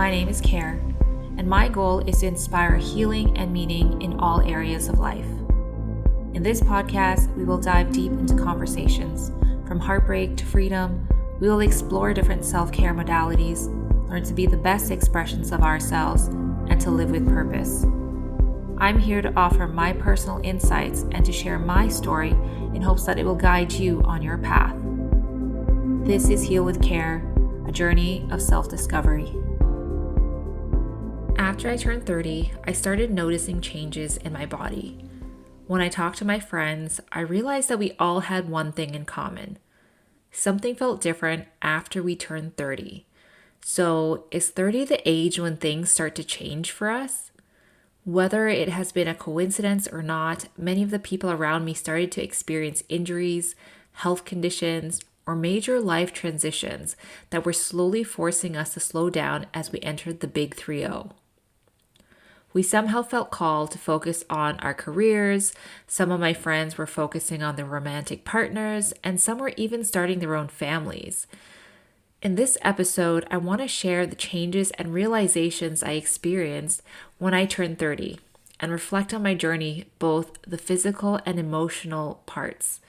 My name is Kerrie, and my goal is to inspire healing and meaning in all areas of life. In this podcast, we will dive deep into conversations. From heartbreak to freedom, we will explore different self-care modalities, learn to be the best expressions of ourselves, and to live with purpose. I'm here to offer my personal insights and to share my story in hopes that it will guide you on your path. This is Heal with Care, a journey of self-discovery. After I turned 30, I started noticing changes in my body. When I talked to my friends, I realized that we all had one thing in common. Something felt different after we turned 30. So, is 30 the age when things start to change for us? Whether it has been a coincidence or not, many of the people around me started to experience injuries, health conditions, or major life transitions that were slowly forcing us to slow down as we entered the big 3-0. We somehow felt called to focus on our careers. Some of my friends were focusing on their romantic partners, and some were even starting their own families. In this episode, I want to share the changes and realizations I experienced when I turned 30 and reflect on my journey, both the physical and emotional parts.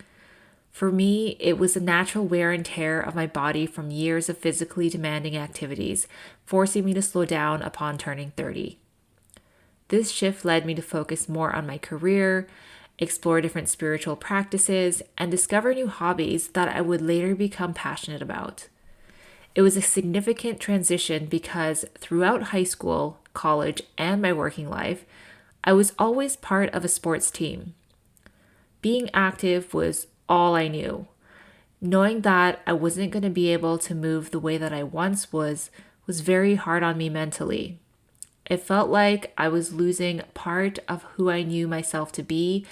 For me, it was the natural wear and tear of my body from years of physically demanding activities, forcing me to slow down upon turning 30. This shift led me to focus more on my career, explore different spiritual practices, and discover new hobbies that I would later become passionate about. It was a significant transition because throughout high school, college, and my working life, I was always part of a sports team. Being active was all I knew. Knowing that I wasn't going to be able to move the way that I once was very hard on me mentally. It felt like I was losing part of who I knew myself to be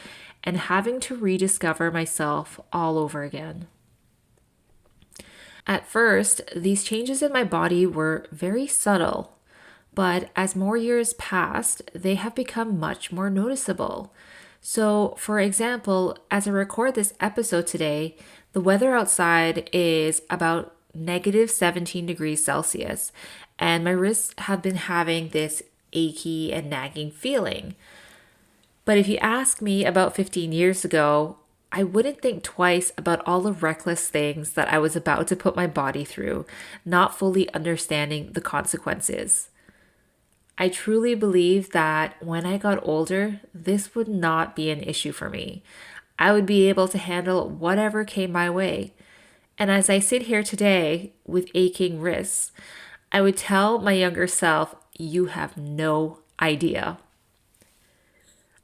and having to rediscover myself all over again. At first, these changes in my body were very subtle, but as more years passed, they have become much more noticeable. So, for example, as I record this episode today, the weather outside is about negative 17 degrees Celsius, and my wrists have been having this achy and nagging feeling. But if you ask me about 15 years ago, I wouldn't think twice about all the reckless things that I was about to put my body through, not fully understanding the consequences. I truly believe that when I got older, this would not be an issue for me. I would be able to handle whatever came my way. And as I sit here today with aching wrists, I would tell my younger self, you have no idea.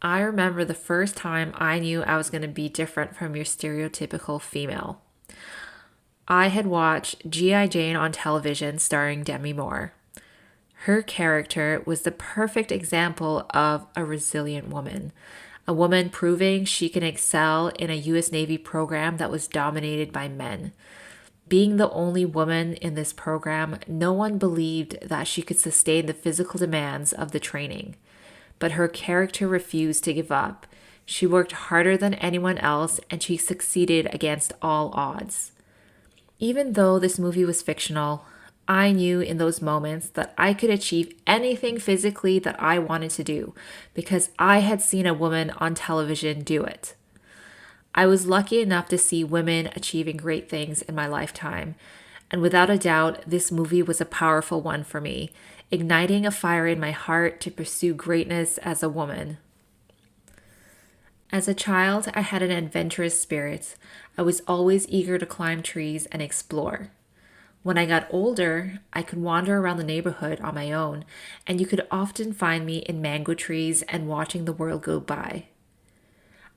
I remember the first time I knew I was going to be different from your stereotypical female. I had watched G.I. Jane on television starring Demi Moore. Her character was the perfect example of a resilient woman, a woman proving she can excel in a U.S. Navy program that was dominated by men. Being the only woman in this program, no one believed that she could sustain the physical demands of the training. But her character refused to give up. She worked harder than anyone else, and she succeeded against all odds. Even though this movie was fictional, I knew in those moments that I could achieve anything physically that I wanted to do because I had seen a woman on television do it. I was lucky enough to see women achieving great things in my lifetime, and without a doubt, this movie was a powerful one for me, igniting a fire in my heart to pursue greatness as a woman. As a child, I had an adventurous spirit. I was always eager to climb trees and explore. When I got older, I could wander around the neighborhood on my own, and you could often find me in mango trees and watching the world go by.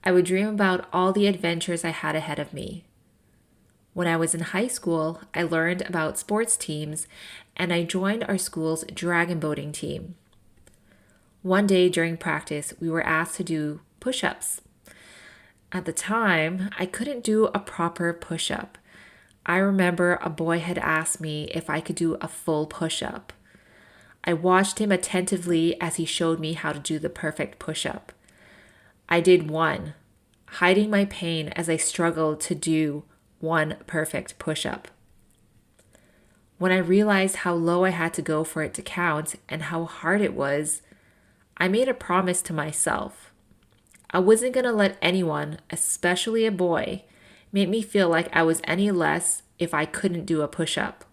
I would dream about all the adventures I had ahead of me. When I was in high school, I learned about sports teams, and I joined our school's dragon boating team. One day during practice, we were asked to do push-ups. At the time, I couldn't do a proper push-up. I remember a boy had asked me if I could do a full push-up. I watched him attentively as he showed me how to do the perfect push-up. I did one, hiding my pain as I struggled to do one perfect push-up. When I realized how low I had to go for it to count and how hard it was, I made a promise to myself. I wasn't going to let anyone, especially a boy, make me feel like I was any less if I couldn't do a push up.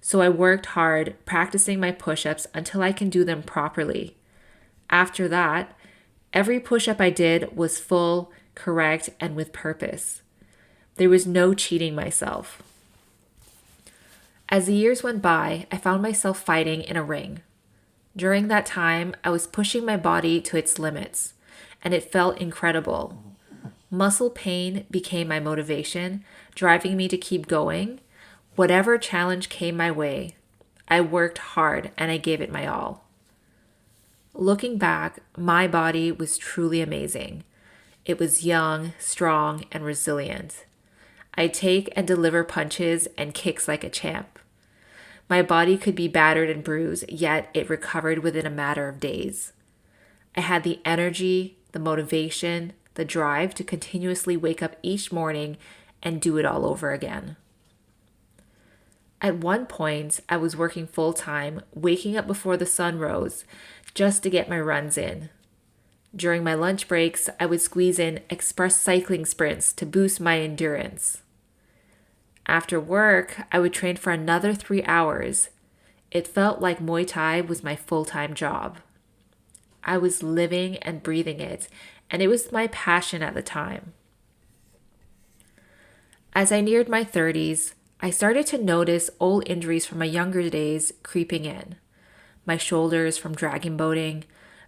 So I worked hard practicing my push ups until I can do them properly. After that, every push up I did was full, correct, and with purpose. There was no cheating myself. As the years went by, I found myself fighting in a ring. During that time, I was pushing my body to its limits, and it felt incredible. Muscle pain became my motivation, driving me to keep going. Whatever challenge came my way, I worked hard and I gave it my all. Looking back, my body was truly amazing. It was young, strong, and resilient. I take and deliver punches and kicks like a champ. My body could be battered and bruised, yet it recovered within a matter of days. I had the energy, the motivation, the drive to continuously wake up each morning and do it all over again. At one point, I was working full-time, waking up before the sun rose just to get my runs in. During my lunch breaks, I would squeeze in express cycling sprints to boost my endurance. After work, I would train for another 3 hours. It felt like Muay Thai was my full-time job. I was living and breathing it, and it was my passion at the time. As I neared my 30s, I started to notice old injuries from my younger days creeping in. My shoulders from dragon boating,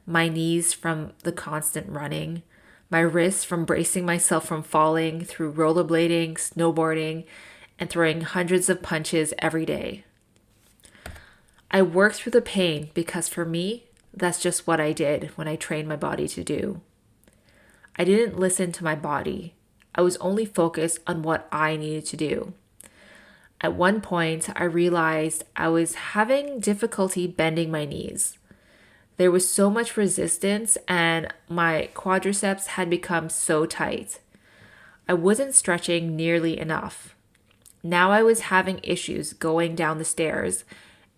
my knees from the constant running, my wrists from bracing myself from falling through rollerblading, snowboarding, and throwing hundreds of punches every day. I worked through the pain because for me, that's just what I did when I trained my body to do. I didn't listen to my body. I was only focused on what I needed to do. At one point, I realized I was having difficulty bending my knees. There was so much resistance and my quadriceps had become so tight. I wasn't stretching nearly enough. Now I was having issues going down the stairs,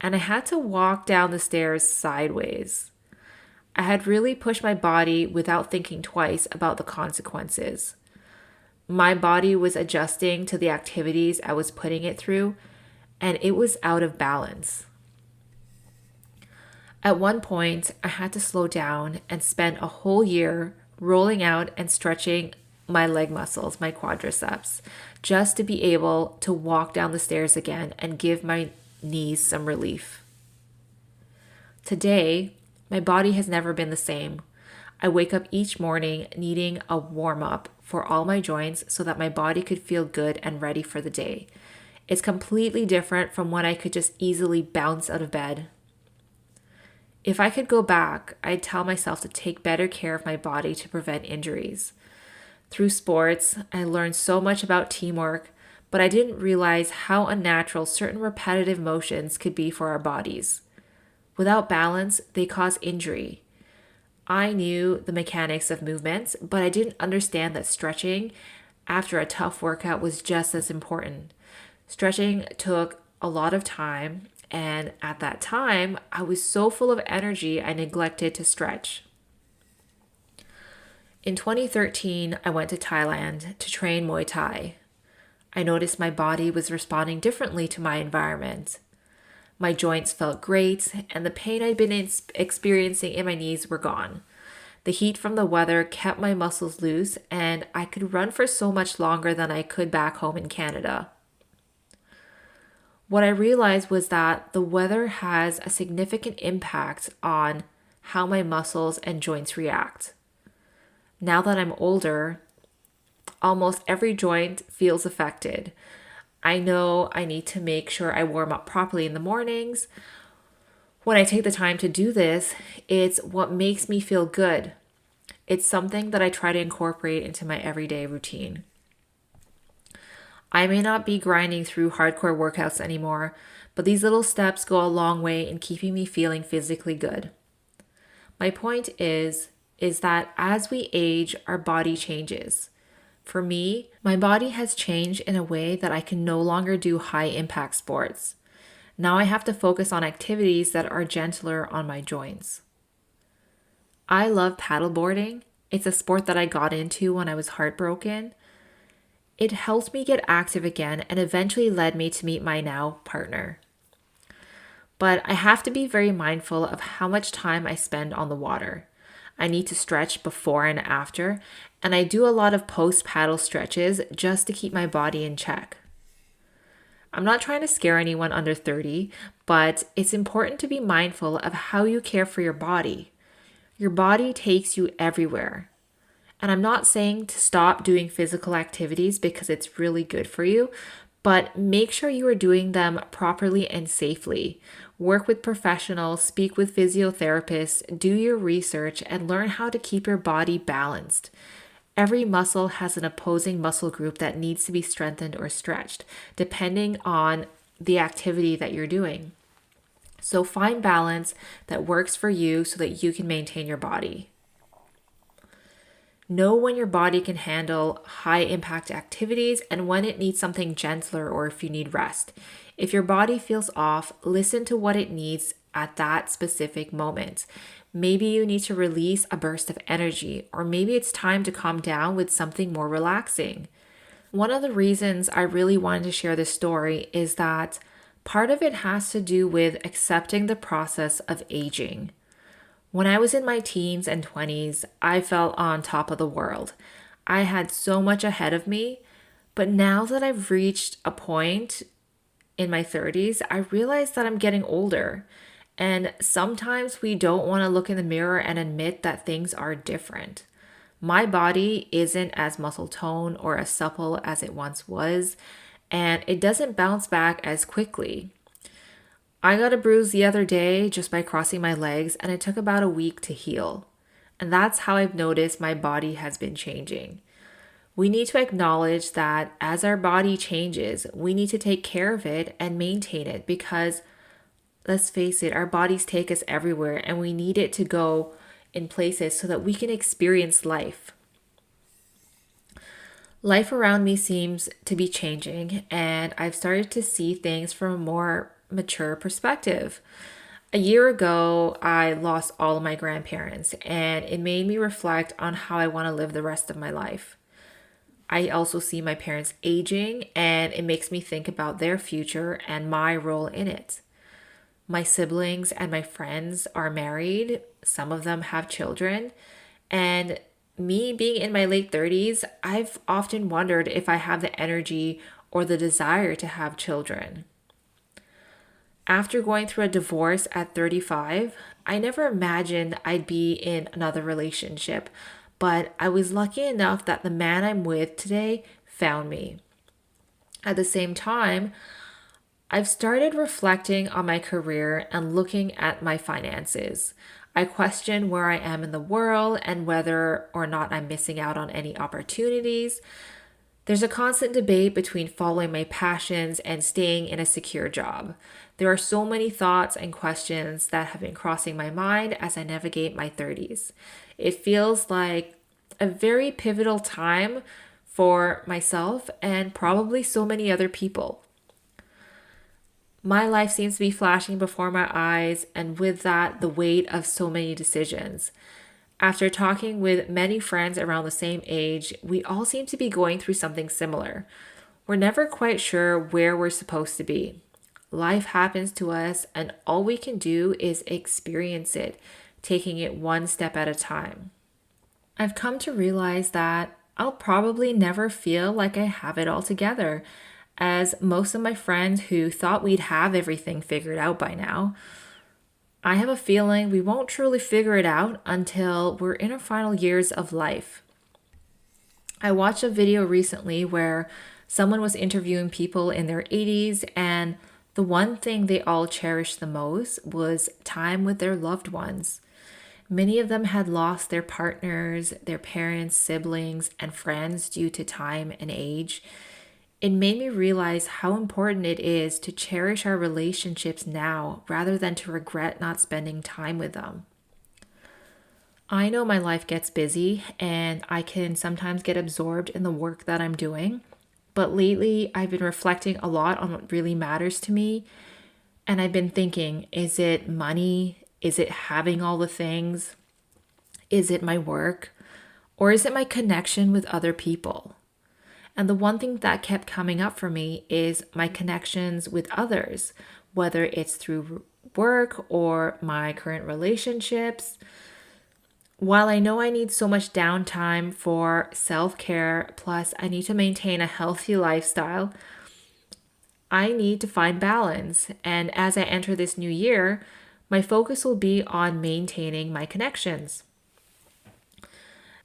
and I had to walk down the stairs sideways. I had really pushed my body without thinking twice about the consequences. My body was adjusting to the activities I was putting it through, and it was out of balance. At one point, I had to slow down and spend a whole year rolling out and stretching my leg muscles, my quadriceps, just to be able to walk down the stairs again and give my knees some relief. Today, my body has never been the same. I wake up each morning needing a warm-up for all my joints so that my body could feel good and ready for the day. It's completely different from when I could just easily bounce out of bed. If I could go back, I'd tell myself to take better care of my body to prevent injuries. Through sports, I learned so much about teamwork, but I didn't realize how unnatural certain repetitive motions could be for our bodies. Without balance, they cause injury. I knew the mechanics of movements, but I didn't understand that stretching after a tough workout was just as important. Stretching took a lot of time, and at that time, I was so full of energy I neglected to stretch. In 2013, I went to Thailand to train Muay Thai. I noticed my body was responding differently to my environment. My joints felt great, and the pain I'd been experiencing in my knees were gone. The heat from the weather kept my muscles loose, and I could run for so much longer than I could back home in Canada. What I realized was that the weather has a significant impact on how my muscles and joints react. Now that I'm older, almost every joint feels affected. I know I need to make sure I warm up properly in the mornings. When I take the time to do this, it's what makes me feel good. It's something that I try to incorporate into my everyday routine. I may not be grinding through hardcore workouts anymore, but these little steps go a long way in keeping me feeling physically good. My point is that as we age, our body changes. For me, my body has changed in a way that I can no longer do high impact sports. Now I have to focus on activities that are gentler on my joints. I love paddleboarding. It's a sport that I got into when I was heartbroken. It helped me get active again and eventually led me to meet my now partner. But I have to be very mindful of how much time I spend on the water. I need to stretch before and after, and I do a lot of post paddle stretches just to keep my body in check. I'm not trying to scare anyone under 30, but it's important to be mindful of how you care for your body. Your body takes you everywhere. And I'm not saying to stop doing physical activities because it's really good for you, but make sure you are doing them properly and safely. Work with professionals, speak with physiotherapists, do your research, and learn how to keep your body balanced. Every muscle has an opposing muscle group that needs to be strengthened or stretched, depending on the activity that you're doing. So find balance that works for you so that you can maintain your body. Know when your body can handle high impact activities and when it needs something gentler or if you need rest. If your body feels off, listen to what it needs at that specific moment. Maybe you need to release a burst of energy, or maybe it's time to calm down with something more relaxing. One of the reasons I really wanted to share this story is that part of it has to do with accepting the process of aging. When I was in my teens and 20s, I felt on top of the world. I had so much ahead of me, but now that I've reached a point in my 30s, I realize that I'm getting older. And sometimes we don't want to look in the mirror and admit that things are different. My body isn't as muscle toned or as supple as it once was, and it doesn't bounce back as quickly. I got a bruise the other day just by crossing my legs, and it took about a week to heal. And that's how I've noticed my body has been changing. We need to acknowledge that as our body changes, we need to take care of it and maintain it because, let's face it, our bodies take us everywhere and we need it to go in places so that we can experience life. Life around me seems to be changing, and I've started to see things from a more mature perspective. A year ago, I lost all of my grandparents, and it made me reflect on how I want to live the rest of my life. I also see my parents aging, and it makes me think about their future and my role in it. My siblings and my friends are married, some of them have children, and me being in my late 30s, I've often wondered if I have the energy or the desire to have children. After going through a divorce at 35, I never imagined I'd be in another relationship, but I was lucky enough that the man I'm with today found me. At the same time, I've started reflecting on my career and looking at my finances. I question where I am in the world and whether or not I'm missing out on any opportunities. There's a constant debate between following my passions and staying in a secure job. There are so many thoughts and questions that have been crossing my mind as I navigate my 30s. It feels like a very pivotal time for myself and probably so many other people. My life seems to be flashing before my eyes, and with that, the weight of so many decisions. After talking with many friends around the same age, we all seem to be going through something similar. We're never quite sure where we're supposed to be. Life happens to us, and all we can do is experience it, taking it one step at a time. I've come to realize that I'll probably never feel like I have it all together, as most of my friends who thought we'd have everything figured out by now. I have a feeling we won't truly figure it out until we're in our final years of life. I watched a video recently where someone was interviewing people in their 80s, and the one thing they all cherished the most was time with their loved ones. Many of them had lost their partners, their parents, siblings, and friends due to time and age. It made me realize how important it is to cherish our relationships now rather than to regret not spending time with them. I know my life gets busy and I can sometimes get absorbed in the work that I'm doing, but lately I've been reflecting a lot on what really matters to me, And I've been thinking, is it money? Is it having all the things? Is it my work? Or is it my connection with other people? And the one thing that kept coming up for me is my connections with others, whether it's through work or my current relationships. While I know I need so much downtime for self-care, plus I need to maintain a healthy lifestyle, I need to find balance. And as I enter this new year, my focus will be on maintaining my connections.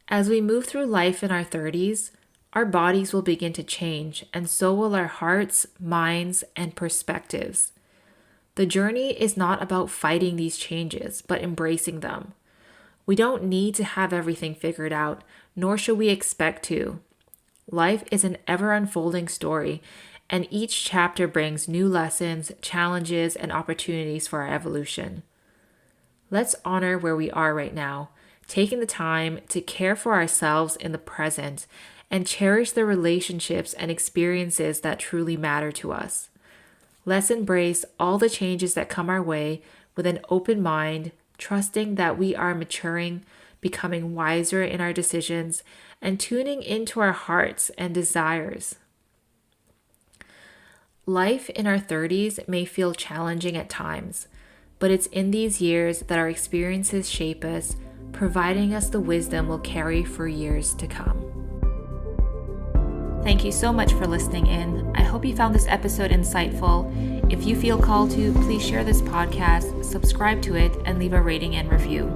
As we move through life in our 30s, our bodies will begin to change, and so will our hearts, minds, and perspectives. The journey is not about fighting these changes, but embracing them. We don't need to have everything figured out, nor should we expect to. Life is an ever unfolding story, and each chapter brings new lessons, challenges, and opportunities for our evolution. Let's honor where we are right now, taking the time to care for ourselves in the present and cherish the relationships and experiences that truly matter to us. Let's embrace all the changes that come our way with an open mind, trusting that we are maturing, becoming wiser in our decisions, and tuning into our hearts and desires. Life in our 30s may feel challenging at times, but it's in these years that our experiences shape us, providing us the wisdom we'll carry for years to come. Thank you so much for listening in. I hope you found this episode insightful. If you feel called to, please share this podcast, subscribe to it, and leave a rating and review.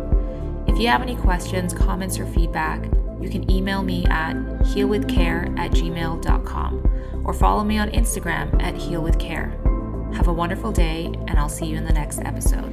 If you have any questions, comments, or feedback, you can email me at healwithcare@gmail.com or follow me on Instagram at healwithcare. Have a wonderful day, and I'll see you in the next episode.